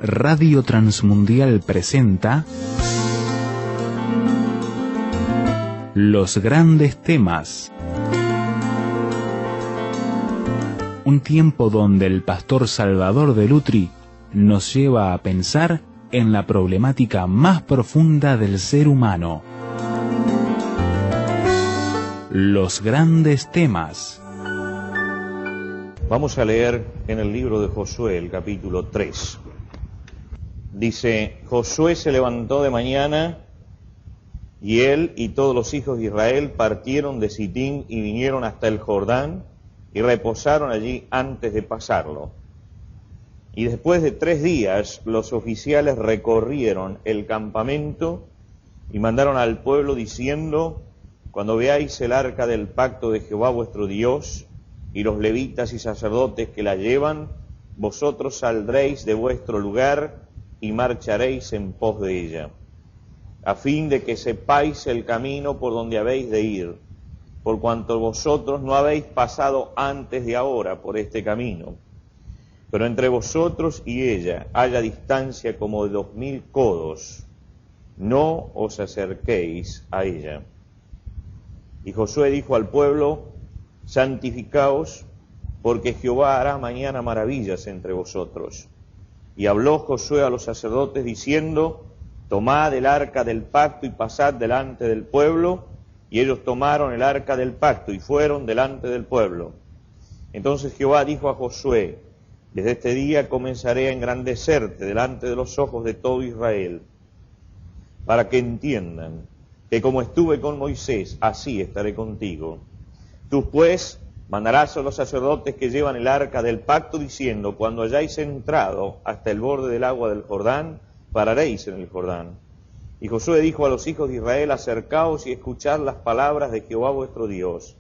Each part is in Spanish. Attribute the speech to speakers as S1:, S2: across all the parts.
S1: Radio Transmundial presenta Los Grandes Temas. Un tiempo donde el pastor Salvador de Lutri nos lleva a pensar en la problemática más profunda del ser humano. Los Grandes Temas.
S2: Vamos a leer en el libro de Josué, el capítulo 3. Dice: Josué se levantó de mañana, y él y todos los hijos de Israel partieron de Sitín y vinieron hasta el Jordán, y reposaron allí antes de pasarlo. Y después de 3 días, los oficiales recorrieron el campamento y mandaron al pueblo diciendo: cuando veáis el arca del pacto de Jehová vuestro Dios, y los levitas y sacerdotes que la llevan, vosotros saldréis de vuestro lugar y marcharéis en pos de ella, a fin de que sepáis el camino por donde habéis de ir, por cuanto vosotros no habéis pasado antes de ahora por este camino. Pero entre vosotros y ella haya distancia como de 2000 codos, no os acerquéis a ella. Y Josué dijo al pueblo: santificaos, porque Jehová hará mañana maravillas entre vosotros. Y habló Josué a los sacerdotes diciendo: tomad el arca del pacto y pasad delante del pueblo. Y ellos tomaron el arca del pacto y fueron delante del pueblo. Entonces Jehová dijo a Josué: desde este día comenzaré a engrandecerte delante de los ojos de todo Israel, para que entiendan que como estuve con Moisés, así estaré contigo. Tú pues mandarás a los sacerdotes que llevan el arca del pacto diciendo: cuando hayáis entrado hasta el borde del agua del Jordán, pararéis en el Jordán. Y Josué dijo a los hijos de Israel: acercaos y escuchad las palabras de Jehová vuestro Dios.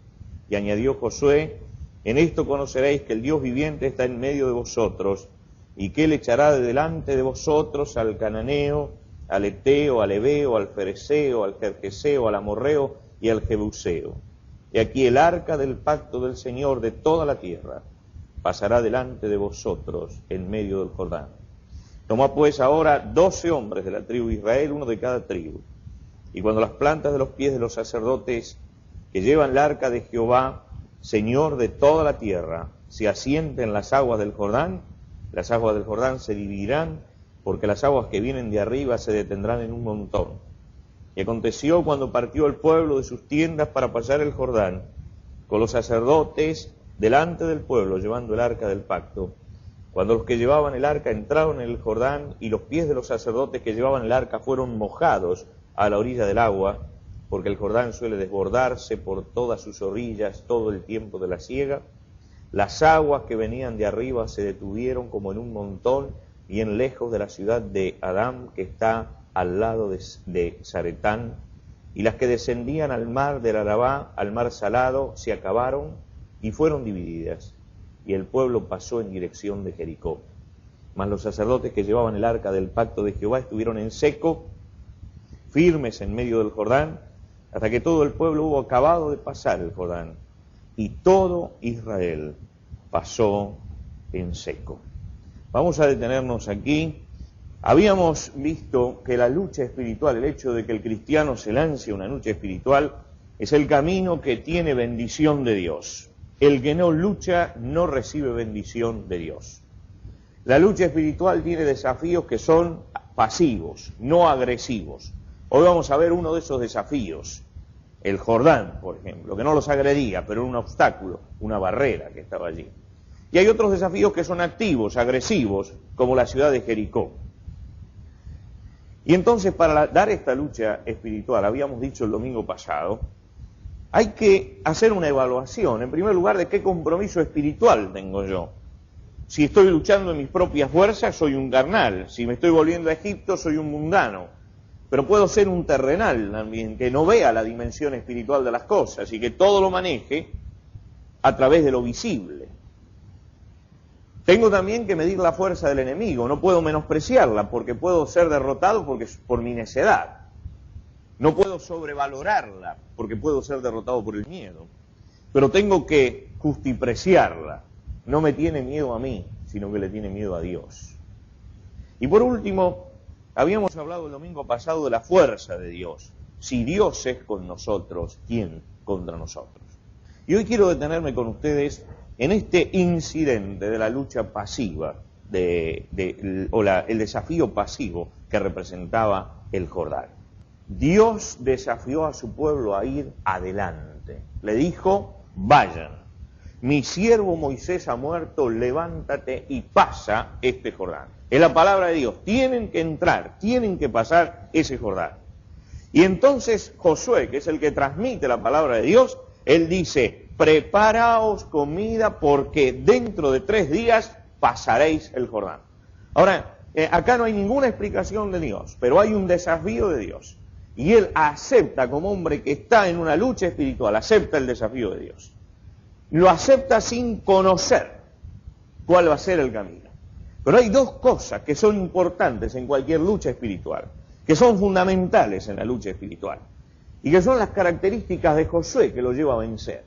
S2: Y añadió Josué: en esto conoceréis que el Dios viviente está en medio de vosotros, y que él echará de delante de vosotros al cananeo, al eteo, al heveo, al fereceo, al gergeseo, al amorreo y al jebuseo. Y aquí el arca del pacto del Señor de toda la tierra pasará delante de vosotros en medio del Jordán. Tomad pues ahora 12 hombres de la tribu de Israel, uno de cada tribu. Y cuando las plantas de los pies de los sacerdotes que llevan el arca de Jehová, Señor de toda la tierra, se asienten las aguas del Jordán se dividirán, porque las aguas que vienen de arriba se detendrán en un montón. Y aconteció cuando partió el pueblo de sus tiendas para pasar el Jordán, con los sacerdotes delante del pueblo llevando el arca del pacto, cuando los que llevaban el arca entraron en el Jordán, y los pies de los sacerdotes que llevaban el arca fueron mojados a la orilla del agua, porque el Jordán suele desbordarse por todas sus orillas todo el tiempo de la siega, las aguas que venían de arriba se detuvieron como en un montón, bien lejos de la ciudad de Adam, que está al lado de Zaretán, y las que descendían al mar del Arabá, al mar salado, se acabaron y fueron divididas, y el pueblo pasó en dirección de Jericó. Mas los sacerdotes que llevaban el arca del pacto de Jehová estuvieron en seco, firmes en medio del Jordán, hasta que todo el pueblo hubo acabado de pasar el Jordán, y todo Israel pasó en seco. Vamos a detenernos aquí. Habíamos visto que la lucha espiritual, el hecho de que el cristiano se lance a una lucha espiritual, es el camino que tiene bendición de Dios. El que no lucha no recibe bendición de Dios. La lucha espiritual tiene desafíos que son pasivos, no agresivos. Hoy vamos a ver uno de esos desafíos, el Jordán, por ejemplo, que no los agredía, pero era un obstáculo, una barrera que estaba allí. Y hay otros desafíos que son activos, agresivos, como la ciudad de Jericó. Y entonces, para dar esta lucha espiritual, habíamos dicho el domingo pasado, hay que hacer una evaluación, en primer lugar, de qué compromiso espiritual tengo yo. Si estoy luchando en mis propias fuerzas, soy un carnal. Si me estoy volviendo a Egipto, soy un mundano. Pero puedo ser un terrenal también, que no vea la dimensión espiritual de las cosas y que todo lo maneje a través de lo visible. Tengo también que medir la fuerza del enemigo, no puedo menospreciarla porque puedo ser derrotado por mi necedad. No puedo sobrevalorarla porque puedo ser derrotado por el miedo. Pero tengo que justipreciarla. No me tiene miedo a mí, sino que le tiene miedo a Dios. Y por último, habíamos hablado el domingo pasado de la fuerza de Dios. Si Dios es con nosotros, ¿quién contra nosotros? Y hoy quiero detenerme con ustedes en este incidente de la lucha pasiva, el desafío pasivo que representaba el Jordán. Dios desafió a su pueblo a ir adelante. Le dijo, vayan. Mi siervo Moisés ha muerto, levántate y pasa este Jordán. Es la palabra de Dios. Tienen que entrar, tienen que pasar ese Jordán. Y entonces Josué, que es el que transmite la palabra de Dios, él dice, preparaos comida porque dentro de 3 días pasaréis el Jordán. Ahora, acá no hay ninguna explicación de Dios, pero hay un desafío de Dios. Y él acepta como hombre que está en una lucha espiritual, acepta el desafío de Dios. Lo acepta sin conocer cuál va a ser el camino. Pero hay 2 cosas que son importantes en cualquier lucha espiritual, que son fundamentales en la lucha espiritual, y que son las características de Josué que lo lleva a vencer.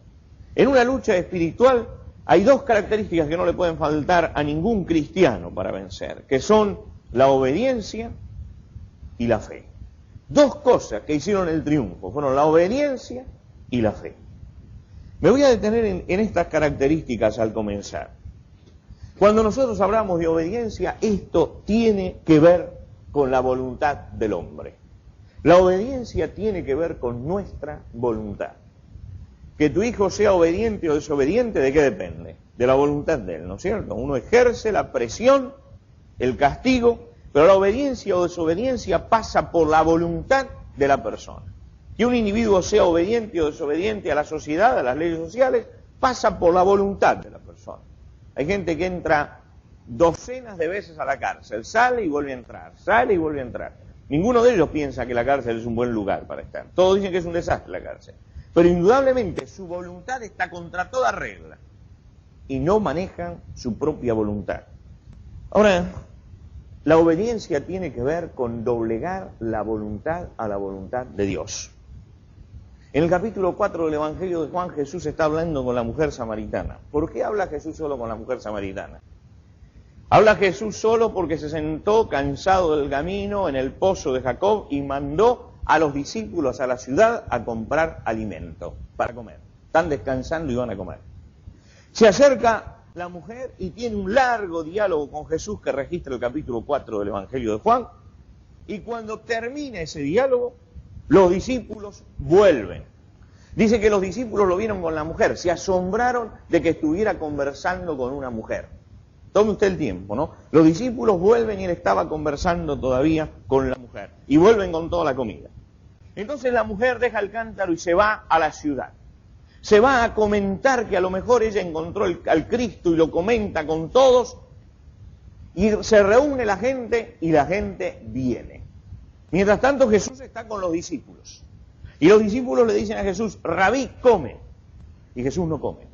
S2: En una lucha espiritual hay 2 características que no le pueden faltar a ningún cristiano para vencer, que son la obediencia y la fe. 2 cosas que hicieron el triunfo, fueron la obediencia y la fe. Me voy a detener en estas características al comenzar. Cuando nosotros hablamos de obediencia, esto tiene que ver con la voluntad del hombre. La obediencia tiene que ver con nuestra voluntad. Que tu hijo sea obediente o desobediente, ¿de qué depende? De la voluntad de él, ¿no es cierto? Uno ejerce la presión, el castigo, pero la obediencia o desobediencia pasa por la voluntad de la persona. Que un individuo sea obediente o desobediente a la sociedad, a las leyes sociales, pasa por la voluntad de la persona. Hay gente que entra docenas de veces a la cárcel, sale y vuelve a entrar, sale y vuelve a entrar. Ninguno de ellos piensa que la cárcel es un buen lugar para estar. Todos dicen que es un desastre la cárcel. Pero indudablemente su voluntad está contra toda regla y no manejan su propia voluntad. Ahora, la obediencia tiene que ver con doblegar la voluntad a la voluntad de Dios. En el capítulo 4 del Evangelio de Juan, Jesús está hablando con la mujer samaritana. ¿Por qué habla Jesús solo con la mujer samaritana? Habla Jesús solo porque se sentó cansado del camino en el pozo de Jacob y mandó a los discípulos a la ciudad a comprar alimento para comer. Están descansando y van a comer. Se acerca la mujer y tiene un largo diálogo con Jesús que registra el capítulo 4 del Evangelio de Juan. Y cuando termina ese diálogo, los discípulos vuelven. Dice que los discípulos lo vieron con la mujer, se asombraron de que estuviera conversando con una mujer. Tome usted el tiempo, ¿no? Los discípulos vuelven y él estaba conversando todavía con la mujer. Y vuelven con toda la comida. Entonces la mujer deja el cántaro y se va a la ciudad. Se va a comentar que a lo mejor ella encontró al Cristo y lo comenta con todos. Y se reúne la gente y la gente viene. Mientras tanto Jesús está con los discípulos. Y los discípulos le dicen a Jesús, Rabí, come. Y Jesús no come.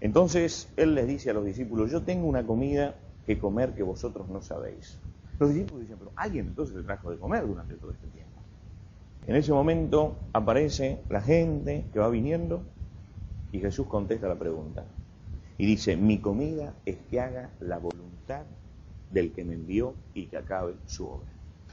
S2: Entonces él les dice a los discípulos, yo tengo una comida que comer que vosotros no sabéis. Los discípulos dicen, pero alguien entonces le trajo de comer durante todo este tiempo. En ese momento aparece la gente que va viniendo y Jesús contesta la pregunta. Y dice, mi comida es que haga la voluntad del que me envió y que acabe su obra.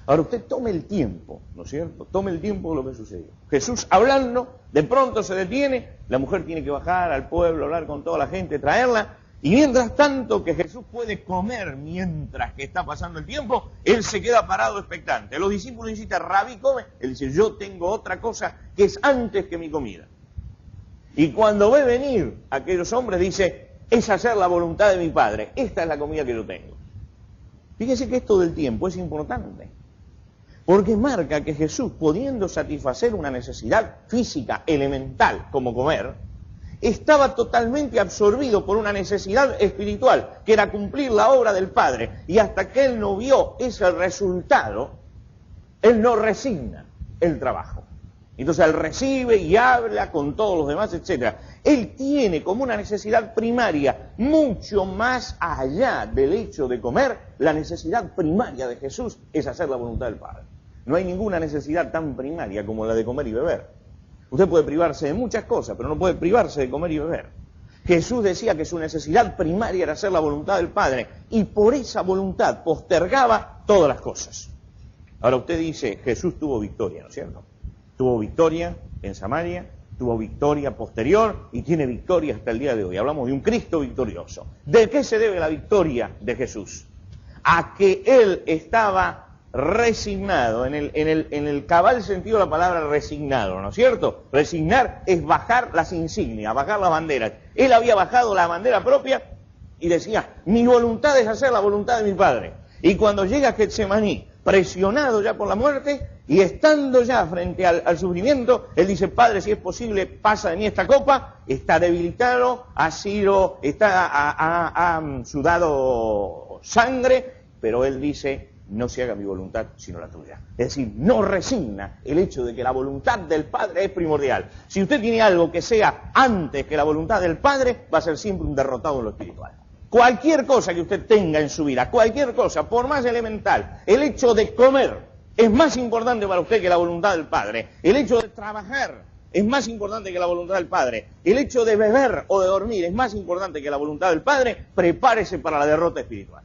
S2: Ahora usted tome el tiempo, ¿no es cierto? Tome el tiempo de lo que sucedió. Jesús hablando, de pronto se detiene, la mujer tiene que bajar al pueblo, hablar con toda la gente, traerla, y mientras tanto que Jesús puede comer mientras que está pasando el tiempo, él se queda parado expectante. Los discípulos insisten, Rabí, come. Él dice, yo tengo otra cosa que es antes que mi comida. Y cuando ve venir a aquellos hombres, dice, es hacer la voluntad de mi Padre. Esta es la comida que yo tengo. Fíjese que esto del tiempo es importante. Porque marca que Jesús, pudiendo satisfacer una necesidad física elemental como comer, estaba totalmente absorbido por una necesidad espiritual, que era cumplir la obra del Padre. Y hasta que él no vio ese resultado, él no resigna el trabajo. Entonces él recibe y habla con todos los demás, etc. Él tiene como una necesidad primaria, mucho más allá del hecho de comer, la necesidad primaria de Jesús es hacer la voluntad del Padre. No hay ninguna necesidad tan primaria como la de comer y beber. Usted puede privarse de muchas cosas, pero no puede privarse de comer y beber. Jesús decía que su necesidad primaria era hacer la voluntad del Padre, y por esa voluntad postergaba todas las cosas. Ahora usted dice, Jesús tuvo victoria, ¿no es cierto? Tuvo victoria en Samaria, tuvo victoria posterior y tiene victoria hasta el día de hoy. Hablamos de un Cristo victorioso. ¿De qué se debe la victoria de Jesús? A que Él estaba resignado, en el cabal sentido de la palabra resignado, ¿no es cierto? Resignar es bajar las insignias, bajar las banderas. Él había bajado la bandera propia y decía, mi voluntad es hacer la voluntad de mi Padre. Y cuando llega a Getsemaní, presionado ya por la muerte, y estando ya frente al sufrimiento, él dice, Padre, si es posible, pasa de mí esta copa. Está debilitado, ha sudado sangre, pero él dice, no se haga mi voluntad, sino la tuya. Es decir, no resigna el hecho de que la voluntad del Padre es primordial. Si usted tiene algo que sea antes que la voluntad del Padre, va a ser siempre un derrotado en lo espiritual. Cualquier cosa que usted tenga en su vida, cualquier cosa, por más elemental, el hecho de comer es más importante para usted que la voluntad del Padre. El hecho de trabajar es más importante que la voluntad del Padre. El hecho de beber o de dormir es más importante que la voluntad del Padre. Prepárese para la derrota espiritual.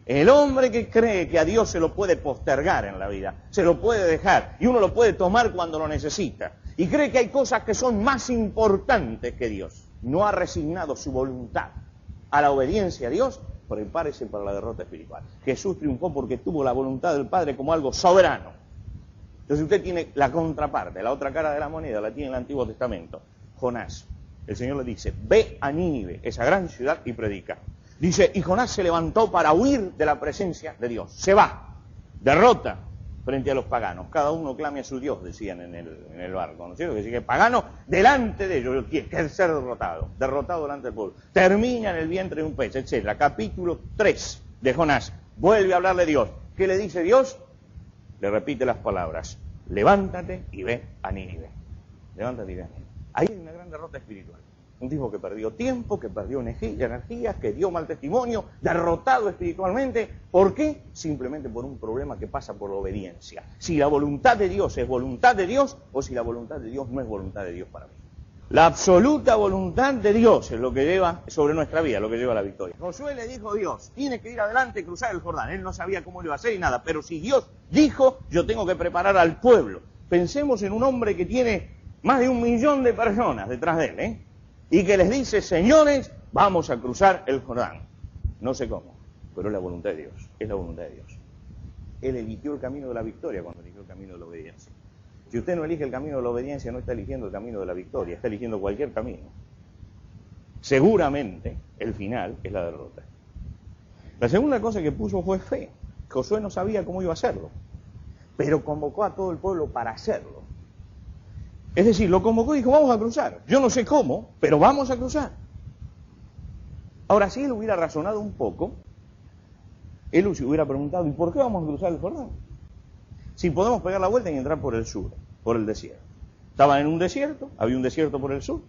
S2: El hombre que cree que a Dios se lo puede postergar en la vida, se lo puede dejar, y uno lo puede tomar cuando lo necesita, y cree que hay cosas que son más importantes que Dios, no ha resignado su voluntad a la obediencia a Dios, prepárese para la derrota espiritual. Jesús triunfó porque tuvo la voluntad del Padre como algo soberano. Entonces usted tiene la contraparte, la otra cara de la moneda, la tiene en el Antiguo Testamento. Jonás, el Señor le dice, ve a Nínive, esa gran ciudad, y predica. Dice, y Jonás se levantó para huir de la presencia de Dios. Se va, derrota frente a los paganos. Cada uno clame a su Dios, decían en el barco, ¿no es cierto? Que decía que pagano delante de ellos, quiere ser derrotado delante del pueblo. Termina en el vientre de un pez, etc. Capítulo 3 de Jonás. Vuelve a hablarle Dios. ¿Qué le dice Dios? Le repite las palabras, levántate y ve a Nínive. Levántate y ve a Nínive. Ahí hay una gran derrota espiritual. Un tipo que perdió tiempo, que perdió energías, que dio mal testimonio, derrotado espiritualmente. ¿Por qué? Simplemente por un problema que pasa por la obediencia. Si la voluntad de Dios es voluntad de Dios, o si la voluntad de Dios no es voluntad de Dios para mí. La absoluta voluntad de Dios es lo que lleva sobre nuestra vida, lo que lleva a la victoria. Josué le dijo a Dios, tiene que ir adelante y cruzar el Jordán. Él no sabía cómo lo iba a hacer y nada, pero si Dios dijo, yo tengo que preparar al pueblo. Pensemos en un hombre que tiene más de 1 millón de personas detrás de él, y que les dice, señores, vamos a cruzar el Jordán. No sé cómo, pero es la voluntad de Dios, es la voluntad de Dios. Él eligió el camino de la victoria cuando eligió el camino de la obediencia. Si usted no elige el camino de la obediencia, no está eligiendo el camino de la victoria, está eligiendo cualquier camino. Seguramente el final es la derrota. La segunda cosa que puso fue fe. Josué no sabía cómo iba a hacerlo, pero convocó a todo el pueblo para hacerlo. Es decir, lo convocó y dijo, vamos a cruzar. Yo no sé cómo, pero vamos a cruzar. Ahora, si él hubiera razonado un poco, él se hubiera preguntado, ¿y por qué vamos a cruzar el Jordán? Si podemos pegar la vuelta y entrar por el sur, por el desierto. Estaban en un desierto, había un desierto por el sur.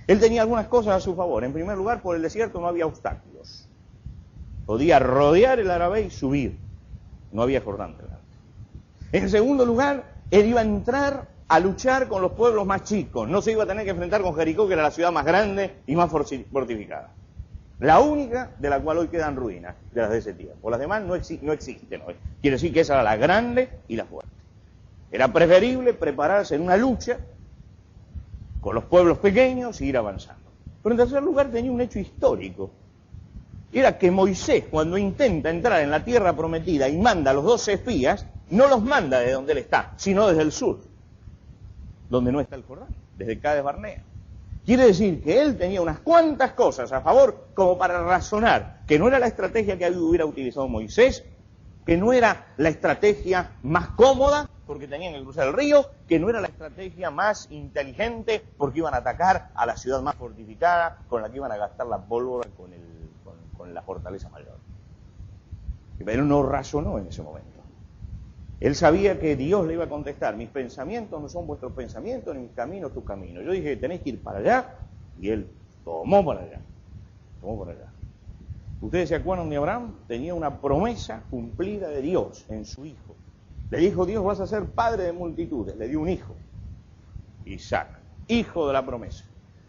S2: Él tenía algunas cosas a su favor. En primer lugar, por el desierto no había obstáculos. Podía rodear el Arabé y subir. No había Jordán delante. En segundo lugar, él iba a entrar a luchar con los pueblos más chicos. No se iba a tener que enfrentar con Jericó, que era la ciudad más grande y más fortificada. La única de la cual hoy quedan ruinas, de las de ese tiempo. Las demás no existen hoy. Quiere decir que esa era la grande y la fuerte. Era preferible prepararse en una lucha con los pueblos pequeños y ir avanzando. Pero en tercer lugar tenía un hecho histórico. Era que Moisés, cuando intenta entrar en la tierra prometida y manda a los 12 espías, no los manda de donde él está, sino desde el sur, donde no está el Jordán, desde Cades Barnea. Quiere decir que él tenía unas cuantas cosas a favor como para razonar que no era la estrategia que hubiera utilizado Moisés, que no era la estrategia más cómoda porque tenían que cruzar el río, que no era la estrategia más inteligente porque iban a atacar a la ciudad más fortificada con la que iban a gastar la pólvora con la fortaleza mayor. Pero no razonó en ese momento. Él sabía que Dios le iba a contestar, mis pensamientos no son vuestros pensamientos, ni mis caminos tus caminos. Yo dije, tenéis que ir para allá, y él tomó para allá. Ustedes se acuerdan de Abraham, tenía una promesa cumplida de Dios en su hijo. Le dijo Dios, vas a ser padre de multitudes, le dio un hijo, Isaac, hijo de la promesa.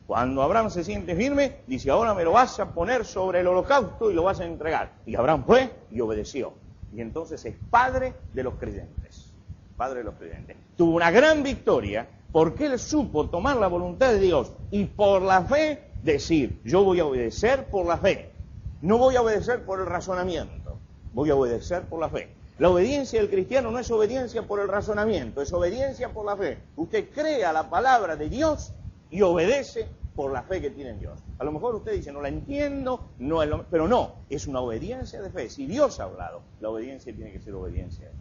S2: Cuando Abraham se siente firme, dice, ahora me lo vas a poner sobre el holocausto y lo vas a entregar. Y Abraham fue y obedeció. Y entonces es padre de los creyentes. Padre de los creyentes. Tuvo una gran victoria porque él supo tomar la voluntad de Dios y por la fe decir, yo voy a obedecer por la fe. No voy a obedecer por el razonamiento, voy a obedecer por la fe. La obediencia del cristiano no es obediencia por el razonamiento, es obediencia por la fe. Usted cree a la palabra de Dios y obedece por la fe que tiene en Dios. A lo mejor usted dice, no la entiendo, no es pero no, es una obediencia de fe. Si Dios ha hablado, la obediencia tiene que ser obediencia de fe.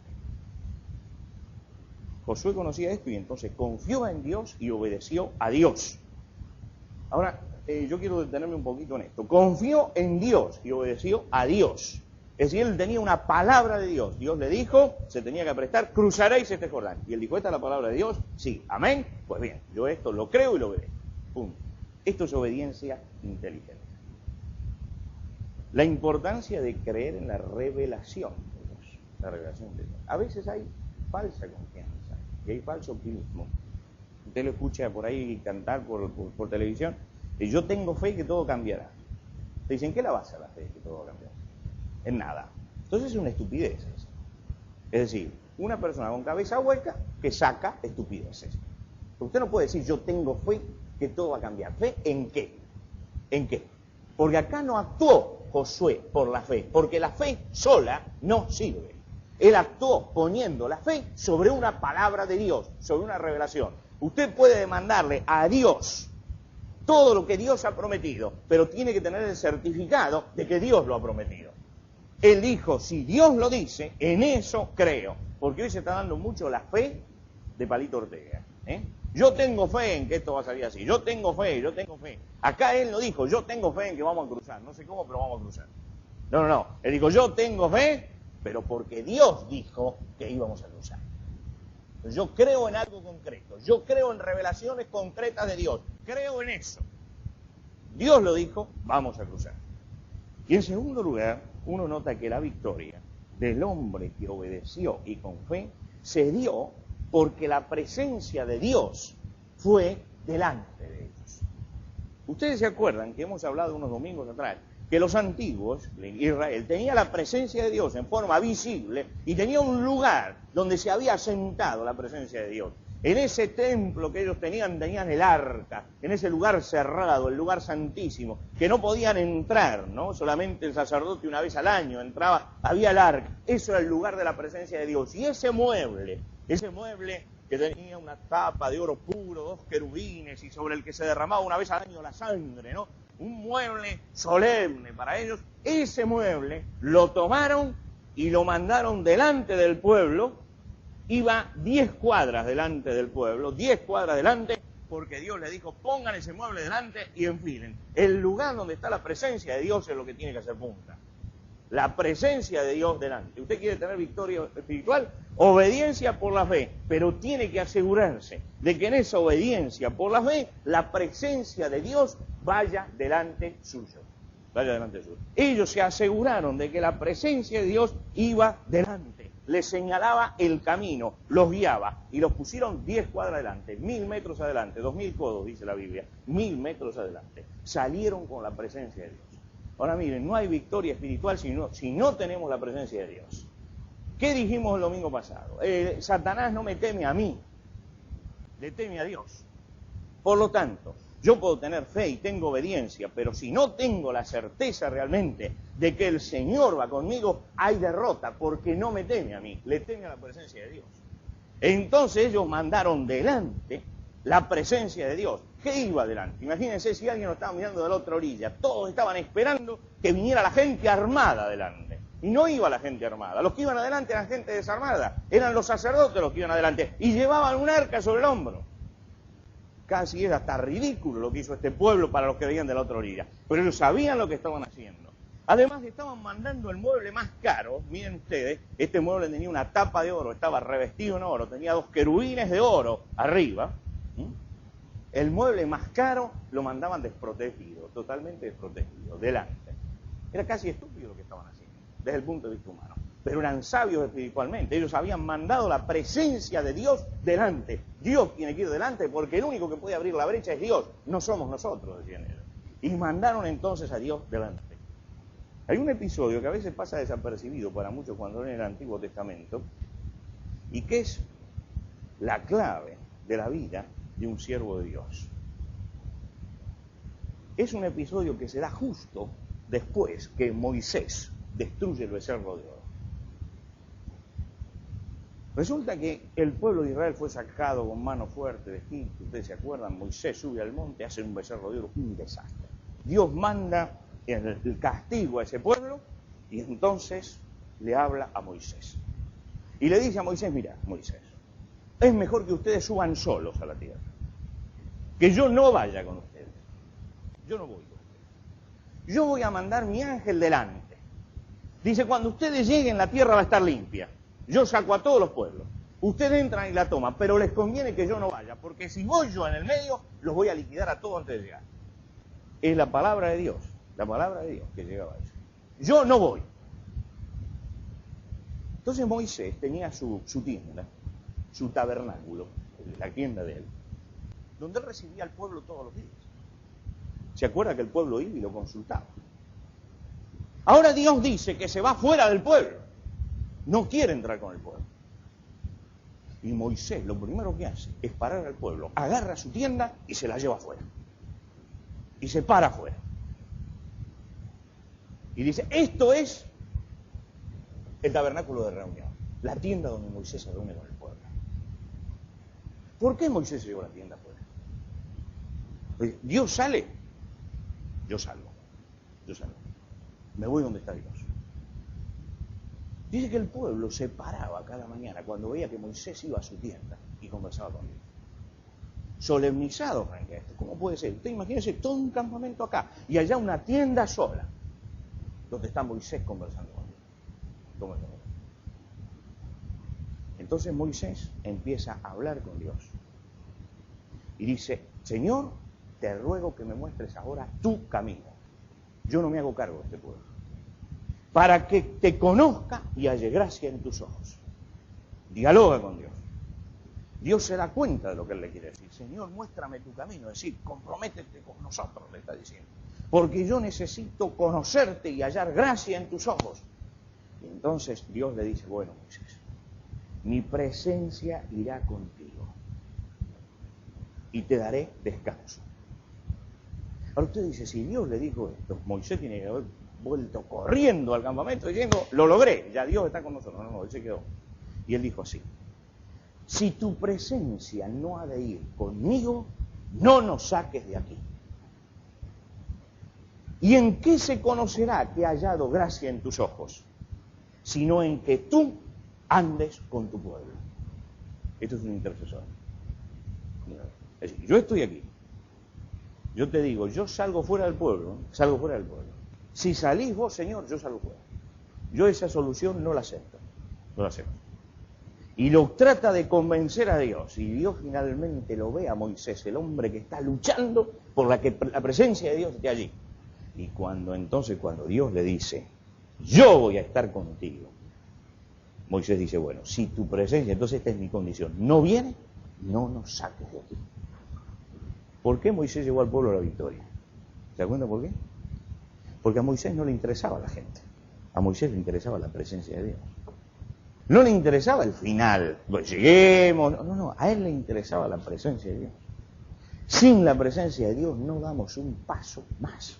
S2: Josué conocía esto y entonces confió en Dios y obedeció a Dios. Ahora, yo quiero detenerme un poquito en esto. Confió en Dios y obedeció a Dios. Es decir, él tenía una palabra de Dios. Dios le dijo, se tenía que prestar, cruzaréis este Jordán. Y él dijo, ¿esta es la palabra de Dios? Sí, amén. Pues bien, yo esto lo creo y lo obedezco. Punto. Esto es obediencia inteligente. La importancia de creer en la revelación de Dios. La revelación de Dios. A veces hay falsa confianza y hay falso optimismo. Usted lo escucha por ahí cantar por televisión, y yo tengo fe que todo cambiará. Te dicen, ¿qué la basa la fe que todo va a cambiar? En nada. Entonces es una estupidez eso. Es decir, una persona con cabeza hueca que saca estupideces. Usted no puede decir, yo tengo fe que todo va a cambiar. ¿Fe en qué? ¿En qué? Porque acá no actuó Josué por la fe, porque la fe sola no sirve. Él actuó poniendo la fe sobre una palabra de Dios, sobre una revelación. Usted puede demandarle a Dios todo lo que Dios ha prometido, pero tiene que tener el certificado de que Dios lo ha prometido. Él dijo, si Dios lo dice, en eso creo. Porque hoy se está dando mucho la fe de Palito Ortega. Yo tengo fe en que esto va a salir así. Yo tengo fe, yo tengo fe. Acá él no dijo, yo tengo fe en que vamos a cruzar. No sé cómo, pero vamos a cruzar. No. Él dijo, yo tengo fe, pero porque Dios dijo que íbamos a cruzar. Yo creo en algo concreto. Yo creo en revelaciones concretas de Dios. Creo en eso. Dios lo dijo, vamos a cruzar. Y en segundo lugar, uno nota que la victoria del hombre que obedeció y con fe se dio porque la presencia de Dios fue delante de ellos. Ustedes se acuerdan que hemos hablado unos domingos atrás que los antiguos, Israel, tenía la presencia de Dios en forma visible y tenía un lugar donde se había sentado la presencia de Dios. En ese templo que ellos tenían el arca, en ese lugar cerrado, el lugar santísimo, que no podían entrar, ¿no? Solamente el sacerdote una vez al año entraba, había el arca. Eso era el lugar de la presencia de Dios. Y ese mueble que tenía una tapa de oro puro, 2 querubines, y sobre el que se derramaba una vez al año la sangre, ¿no? Un mueble solemne para ellos. Ese mueble lo tomaron y lo mandaron delante del pueblo. Iba 10 cuadras delante del pueblo, 10 cuadras delante, porque Dios le dijo, pongan ese mueble delante y enfilen. El lugar donde está la presencia de Dios es lo que tiene que hacer punta. La presencia de Dios delante. ¿Usted quiere tener victoria espiritual? Obediencia por la fe, pero tiene que asegurarse de que en esa obediencia por la fe, la presencia de Dios vaya delante suyo. Vaya delante suyo. Ellos se aseguraron de que la presencia de Dios iba delante. Les señalaba el camino, los guiaba y los pusieron 10 cuadras adelante, 1000 metros adelante, 2000 codos, dice la Biblia, 1000 metros adelante. Salieron con la presencia de Dios. Ahora miren, no hay victoria espiritual si no tenemos la presencia de Dios. ¿Qué dijimos el domingo pasado? Satanás no me teme a mí, le teme a Dios. Por lo tanto, yo puedo tener fe y tengo obediencia, pero si no tengo la certeza realmente de que el Señor va conmigo, hay derrota, porque no me teme a mí, le teme a la presencia de Dios. Entonces ellos mandaron delante la presencia de Dios. ¿Qué iba delante? Imagínense si alguien lo estaba mirando de la otra orilla. Todos estaban esperando que viniera la gente armada delante. Y no iba la gente armada. Los que iban adelante eran gente desarmada. Eran los sacerdotes los que iban adelante. Y llevaban un arca sobre el hombro. Casi era hasta ridículo lo que hizo este pueblo para los que venían de la otra orilla. Pero ellos sabían lo que estaban haciendo. Además estaban mandando el mueble más caro. Miren ustedes, este mueble tenía una tapa de oro, estaba revestido en oro, tenía 2 querubines de oro arriba. El mueble más caro lo mandaban desprotegido, totalmente desprotegido, delante. Era casi estúpido lo que estaban haciendo, desde el punto de vista humano. Pero eran sabios espiritualmente. Ellos habían mandado la presencia de Dios delante. Dios tiene que ir delante porque el único que puede abrir la brecha es Dios, no somos nosotros, decían ellos. Y mandaron entonces a Dios delante. Hay un episodio que a veces pasa desapercibido para muchos cuando leen el Antiguo Testamento y que es la clave de la vida de un siervo de Dios. Es un episodio que se da justo después que Moisés destruye el becerro de oro. Resulta que el pueblo de Israel fue sacado con mano fuerte de Egipto. Ustedes se acuerdan, Moisés sube al monte, hace un becerro de oro, un desastre. Dios manda el castigo a ese pueblo y entonces le habla a Moisés. Y le dice a Moisés, mira, Moisés, es mejor que ustedes suban solos a la tierra. Que yo no vaya con ustedes. Yo no voy con ustedes. Yo voy a mandar mi ángel delante. Dice, cuando ustedes lleguen, la tierra va a estar limpia. Yo saco a todos los pueblos. Ustedes entran y la toman, pero les conviene que yo no vaya, porque si voy yo en el medio, los voy a liquidar a todos antes de llegar. Es la palabra de Dios que llegaba a eso. Yo no voy. Entonces Moisés tenía su tienda, su tabernáculo, la tienda de él, donde él recibía al pueblo todos los días. ¿Se acuerda que el pueblo iba y lo consultaba? Ahora Dios dice que se va fuera del pueblo. No quiere entrar con el pueblo. Y Moisés lo primero que hace es parar al pueblo, agarra su tienda y se la lleva afuera. Y se para afuera. Y dice, esto es el tabernáculo de reunión, la tienda donde Moisés se reúne con el pueblo. ¿Por qué Moisés se llevó la tienda afuera? Pues Dios sale, yo salgo. Me voy donde está Dios. Dice que el pueblo se paraba cada mañana cuando veía que Moisés iba a su tienda y conversaba con Dios. Solemnizado frente a esto. ¿Cómo puede ser? Usted imagínese todo un campamento acá y allá una tienda sola donde está Moisés conversando con Dios. Entonces Moisés empieza a hablar con Dios y dice, Señor, te ruego que me muestres ahora tu camino. Yo no me hago cargo de este pueblo. Para que te conozca y halle gracia en tus ojos. Dialoga con Dios. Dios se da cuenta de lo que él le quiere decir. Señor, muéstrame tu camino. Es decir, comprométete con nosotros, le está diciendo. Porque yo necesito conocerte y hallar gracia en tus ojos. Y entonces Dios le dice, bueno, Moisés, mi presencia irá contigo y te daré descanso. Ahora usted dice, si Dios le dijo esto, Moisés tiene que haber vuelto corriendo al campamento diciendo, lo logré, ya Dios está con nosotros. No, él se quedó. Y él dijo así, si tu presencia no ha de ir conmigo, no nos saques de aquí. ¿Y en qué se conocerá que he hallado gracia en tus ojos? Sino en que tú andes con tu pueblo. Esto es un intercesor. Es decir, yo estoy aquí. Yo te digo, yo salgo fuera del pueblo. Si salís vos, Señor, yo salgo fuera. Yo esa solución no la acepto. Y lo trata de convencer a Dios. Y Dios finalmente lo ve a Moisés, el hombre que está luchando por la presencia de Dios esté allí. Y cuando Dios le dice, yo voy a estar contigo, Moisés dice, bueno, si tu presencia, entonces esta es mi condición, no viene, no nos saques de aquí. ¿Por qué Moisés llevó al pueblo a la victoria? ¿Se da cuenta por qué? Porque a Moisés no le interesaba la gente. A Moisés le interesaba la presencia de Dios. No le interesaba el final. Pues lleguemos. No. A él le interesaba la presencia de Dios. Sin la presencia de Dios no damos un paso más.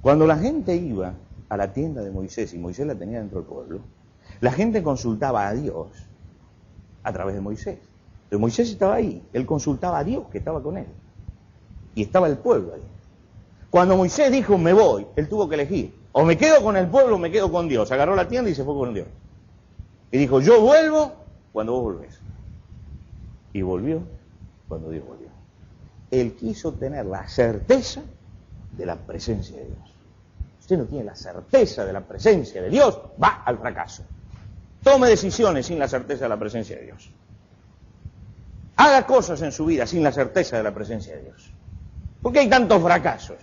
S2: Cuando la gente iba a la tienda de Moisés y Moisés la tenía dentro del pueblo, la gente consultaba a Dios a través de Moisés. Pero Moisés estaba ahí. Él consultaba a Dios que estaba con él. Y estaba el pueblo ahí. Cuando Moisés dijo, me voy, él tuvo que elegir. O me quedo con el pueblo o me quedo con Dios. Agarró la tienda y se fue con Dios. Y dijo, yo vuelvo cuando vos volvés. Y volvió cuando Dios volvió. Él quiso tener la certeza de la presencia de Dios. Usted no tiene la certeza de la presencia de Dios, va al fracaso. Tome decisiones sin la certeza de la presencia de Dios. Haga cosas en su vida sin la certeza de la presencia de Dios. ¿Por qué hay tantos fracasos?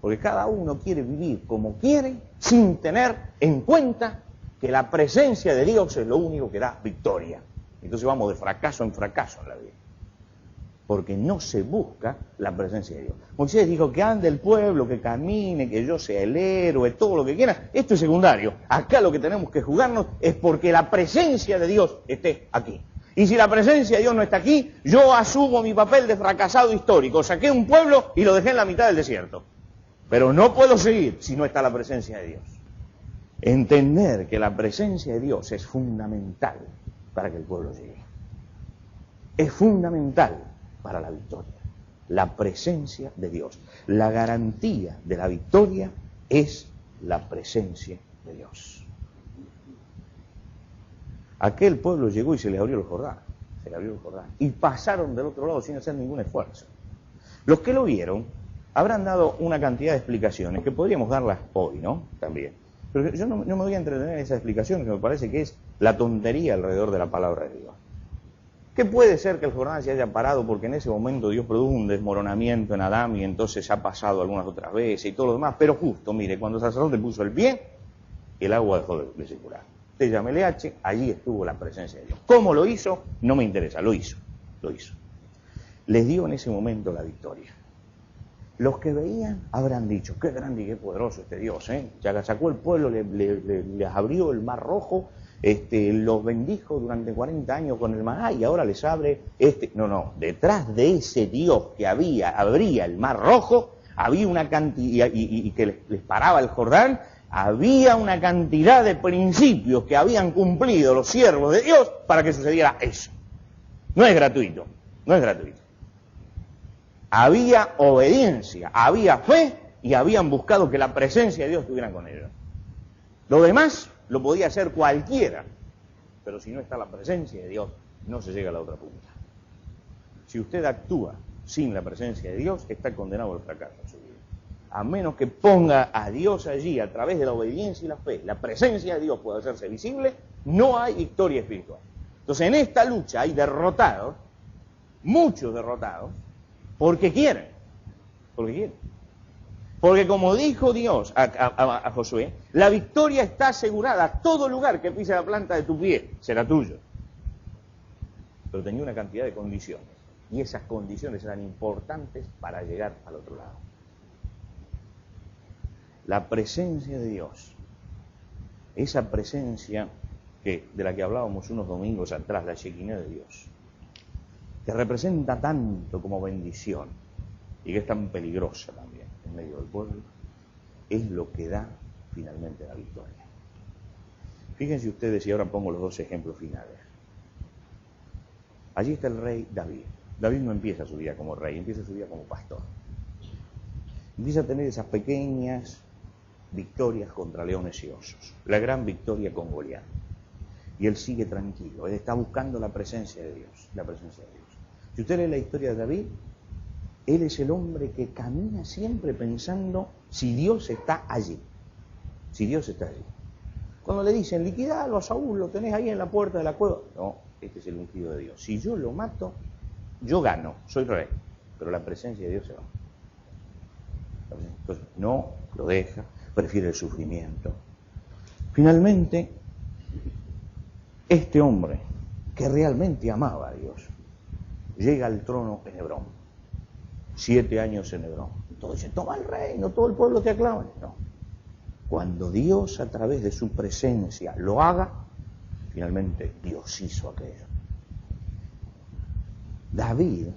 S2: Porque cada uno quiere vivir como quiere sin tener en cuenta que la presencia de Dios es lo único que da victoria. Entonces vamos de fracaso en fracaso en la vida. Porque no se busca la presencia de Dios. Moisés dijo que ande el pueblo, que camine, que yo sea el héroe, todo lo que quiera. Esto es secundario. Acá lo que tenemos que jugarnos es porque la presencia de Dios esté aquí. Y si la presencia de Dios no está aquí, yo asumo mi papel de fracasado histórico. Saqué un pueblo y lo dejé en la mitad del desierto. Pero no puedo seguir si no está la presencia de Dios. Entender que la presencia de Dios es fundamental para que el pueblo llegue. Es fundamental para la victoria. La presencia de Dios. La garantía de la victoria es la presencia de Dios. Aquel pueblo llegó y se les abrió el Jordán. Se les abrió el Jordán. Y pasaron del otro lado sin hacer ningún esfuerzo. Los que lo vieron habrán dado una cantidad de explicaciones que podríamos darlas hoy, ¿no? También. Pero yo no me voy a entretener en esa explicación, que me parece que es la tontería alrededor de la palabra de Dios. ¿Qué puede ser que el Jordán se haya parado porque en ese momento Dios produjo un desmoronamiento en Adán y entonces ha pasado algunas otras veces y todo lo demás? Pero justo, mire, cuando el sacerdote puso el pie, el agua dejó de circular. Usted llámele H, allí estuvo la presencia de Dios. ¿Cómo lo hizo? No me interesa, lo hizo. Les dio en ese momento la victoria. Los que veían habrán dicho, qué grande y qué poderoso este Dios, ¿eh? Ya sacó el pueblo, les abrió el mar rojo, los bendijo durante 40 años con el maná y ahora les abre No, detrás de ese Dios que abría el mar rojo, había una cantidad, y que les paraba el Jordán, había una cantidad de principios que habían cumplido los siervos de Dios para que sucediera eso. No es gratuito. Había obediencia, había fe y habían buscado que la presencia de Dios estuviera con ellos. Lo demás lo podía hacer cualquiera, pero si no está la presencia de Dios, no se llega a la otra punta. Si usted actúa sin la presencia de Dios, está condenado al fracaso en su vida. A menos que ponga a Dios allí a través de la obediencia y la fe, la presencia de Dios puede hacerse visible, no hay victoria espiritual. Entonces en esta lucha hay derrotados, muchos derrotados, porque quieren. Porque como dijo Dios a Josué, la victoria está asegurada. Todo lugar que pise la planta de tu pie será tuyo. Pero tenía una cantidad de condiciones. Y esas condiciones eran importantes para llegar al otro lado. La presencia de Dios. Esa presencia de la que hablábamos unos domingos atrás, la Shekinah de Dios, que representa tanto como bendición y que es tan peligrosa también en medio del pueblo, es lo que da finalmente la victoria. Fíjense ustedes, y ahora pongo los dos ejemplos finales. Allí está el rey David. David no empieza su vida como rey, empieza su vida como pastor. Empieza a tener esas pequeñas victorias contra leones y osos. La gran victoria con Goliat. Y él sigue tranquilo, él está buscando la presencia de Dios, la presencia de Dios. Si usted lee la historia de David, él es el hombre que camina siempre pensando si Dios está allí. Si Dios está allí. Cuando le dicen, liquidalo a Saúl, lo tenés ahí en la puerta de la cueva. No, este es el ungido de Dios. Si yo lo mato, yo gano, soy rey. Pero la presencia de Dios se va. Entonces, no lo deja, prefiere el sufrimiento. Finalmente, este hombre que realmente amaba a Dios, llega al trono en Hebrón. 7 años en Hebrón. Todos dicen, toma el reino, todo el pueblo te aclama. No. Cuando Dios a través de su presencia lo haga, finalmente Dios hizo aquello. David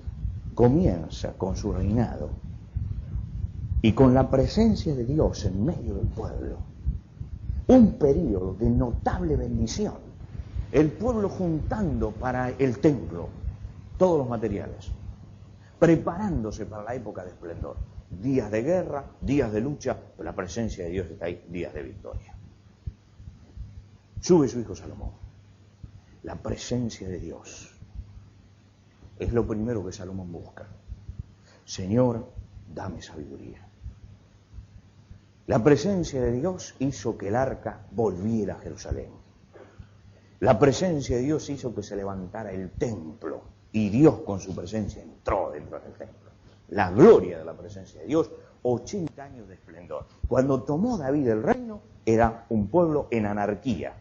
S2: comienza con su reinado y con la presencia de Dios en medio del pueblo. Un periodo de notable bendición. El pueblo juntando para el templo todos los materiales, preparándose para la época de esplendor. Días de guerra, días de lucha, pero la presencia de Dios está ahí, días de victoria. Sube su hijo Salomón. La presencia de Dios es lo primero que Salomón busca. Señor, dame sabiduría. La presencia de Dios hizo que el arca volviera a Jerusalén. La presencia de Dios hizo que se levantara el templo y Dios con su presencia entró dentro del templo. La gloria de la presencia de Dios, 80 años de esplendor. Cuando tomó David el reino, era un pueblo en anarquía.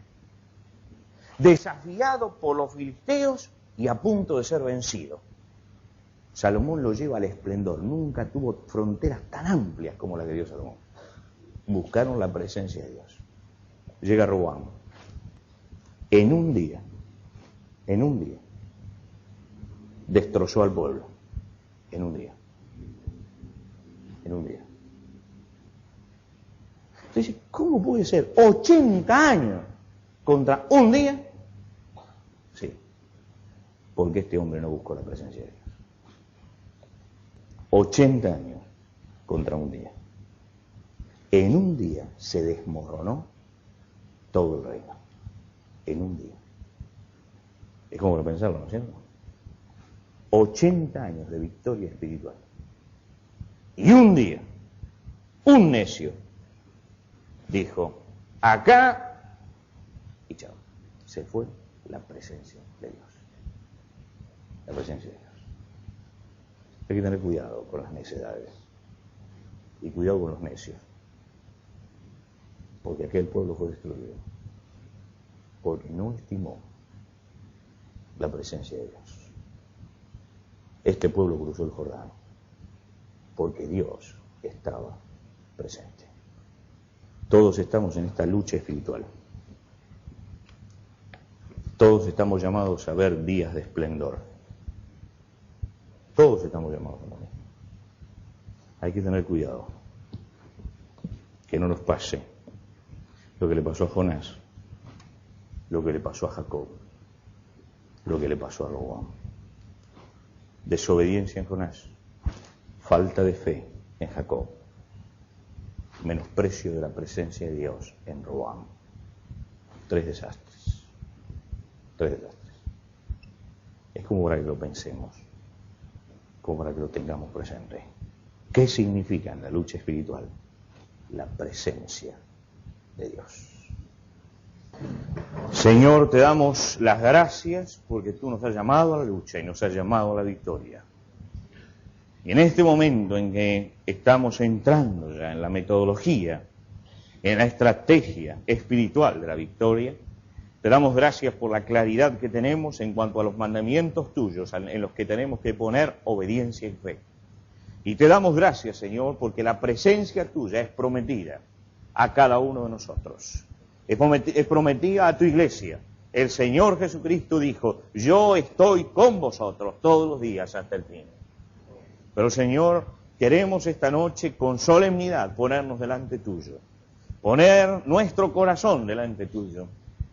S2: desafiado por los filisteos y a punto de ser vencido. Salomón lo lleva al esplendor. Nunca tuvo fronteras tan amplias como la que dio Salomón. Buscaron la presencia de Dios. Llega Roboam. En un día, destrozó al pueblo. En un día. Entonces, ¿cómo puede ser 80 años contra un día? Sí, porque este hombre no buscó la presencia de Dios. 80 años contra un día. En un día se desmoronó todo el reino. En un día. Es como para pensarlo, ¿no es cierto? 80 años de victoria espiritual. Y un día, un necio dijo, acá, y chao, se fue la presencia de Dios. La presencia de Dios. Hay que tener cuidado con las necedades y cuidado con los necios, porque aquel pueblo fue destruido porque no estimó la presencia de Dios. Este pueblo cruzó el Jordán porque Dios estaba presente. Todos estamos en esta lucha espiritual. Todos estamos llamados a ver días de esplendor. Todos estamos llamados a morir. Hay que tener cuidado que no nos pase lo que le pasó a Jonás, lo que le pasó a Jacob, lo que le pasó a Roboam. Desobediencia en Jonás, falta de fe en Jacob, menosprecio de la presencia de Dios en Roboam. 3 desastres. 3 desastres. Es como para que lo pensemos, como para que lo tengamos presente. ¿Qué significa en la lucha espiritual? La presencia de Dios. Señor, te damos las gracias porque tú nos has llamado a la lucha y nos has llamado a la victoria. Y en este momento en que estamos entrando ya en la metodología, en la estrategia espiritual de la victoria, te damos gracias por la claridad que tenemos en cuanto a los mandamientos tuyos, en los que tenemos que poner obediencia y fe. Y te damos gracias, Señor, porque la presencia tuya es prometida a cada uno de nosotros. Es prometida a tu iglesia. El Señor Jesucristo dijo, yo estoy con vosotros todos los días hasta el fin. Pero, Señor, queremos esta noche con solemnidad ponernos delante tuyo, poner nuestro corazón delante tuyo,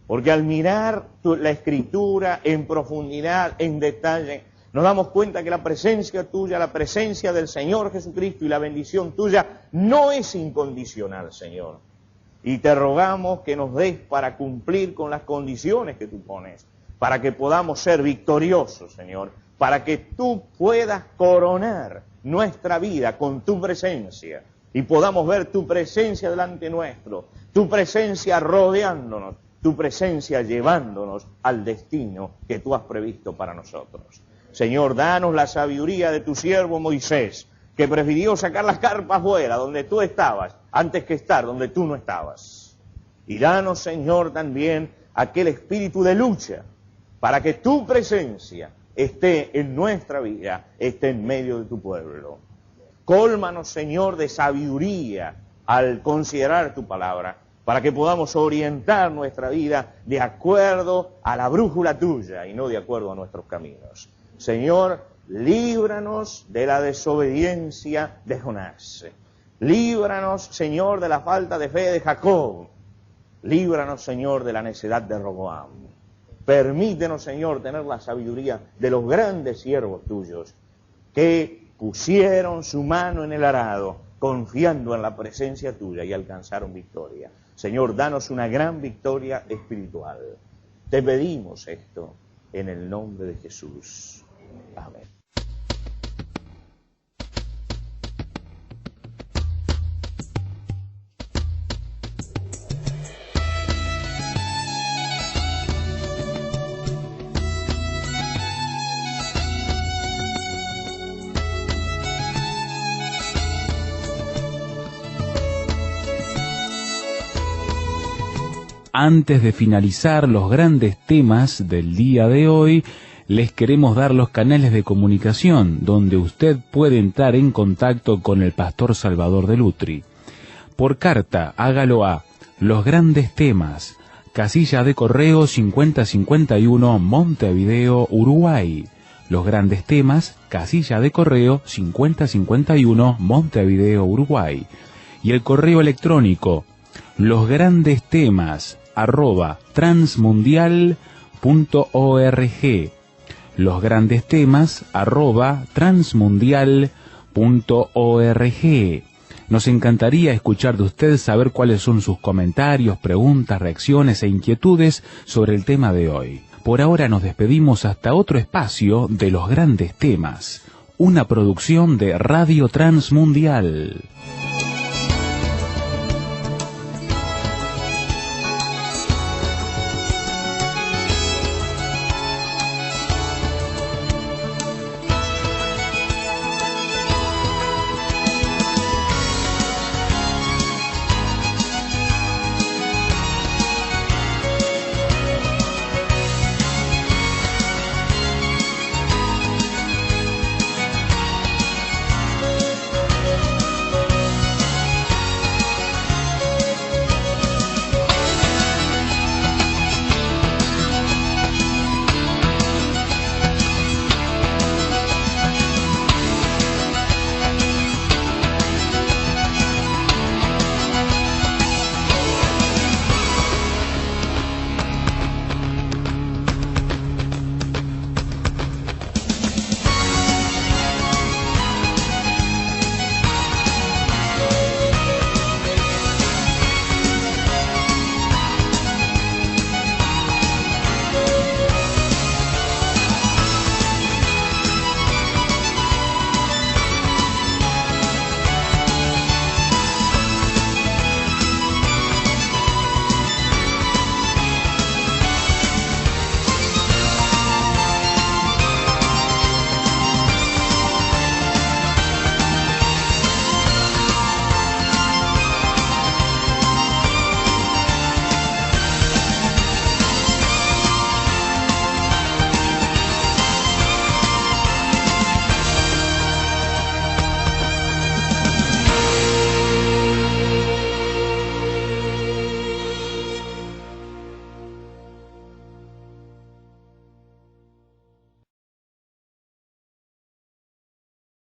S2: porque al mirar la Escritura en profundidad, en detalle, nos damos cuenta que la presencia tuya, la presencia del Señor Jesucristo y la bendición tuya no es incondicional, Señor. Y te rogamos que nos des para cumplir con las condiciones que tú pones, para que podamos ser victoriosos, Señor, para que tú puedas coronar nuestra vida con tu presencia y podamos ver tu presencia delante nuestro, tu presencia rodeándonos, tu presencia llevándonos al destino que tú has previsto para nosotros. Señor, danos la sabiduría de tu siervo Moisés, que prefirió sacar las carpas fuera, donde tú estabas, antes que estar donde tú no estabas. Y danos, Señor, también aquel espíritu de lucha, para que tu presencia esté en nuestra vida, esté en medio de tu pueblo. Cólmanos, Señor, de sabiduría al considerar tu palabra, para que podamos orientar nuestra vida de acuerdo a la brújula tuya y no de acuerdo a nuestros caminos. Señor, líbranos de la desobediencia de Jonás. Líbranos, Señor, de la falta de fe de Jacob. Líbranos, Señor, de la necedad de Roboam. Permítenos, Señor, tener la sabiduría de los grandes siervos tuyos que pusieron su mano en el arado, confiando en la presencia tuya y alcanzaron victoria. Señor, danos una gran victoria espiritual. Te pedimos esto en el nombre de Jesús. Amén.
S1: Antes de finalizar los grandes temas del día de hoy, les queremos dar los canales de comunicación donde usted puede entrar en contacto con el pastor Salvador de Lutri. Por carta, hágalo a Los Grandes Temas, casilla de correo 5051, Montevideo, Uruguay. Los Grandes Temas, casilla de correo 5051, Montevideo, Uruguay. Y el correo electrónico losgrandestemas@transmundial.org. losgrandestemas@transmundial.org. Nos encantaría escuchar de usted, saber cuáles son sus comentarios, preguntas, reacciones e inquietudes sobre el tema de hoy. Por ahora nos despedimos hasta otro espacio de Los Grandes Temas, una producción de Radio Transmundial.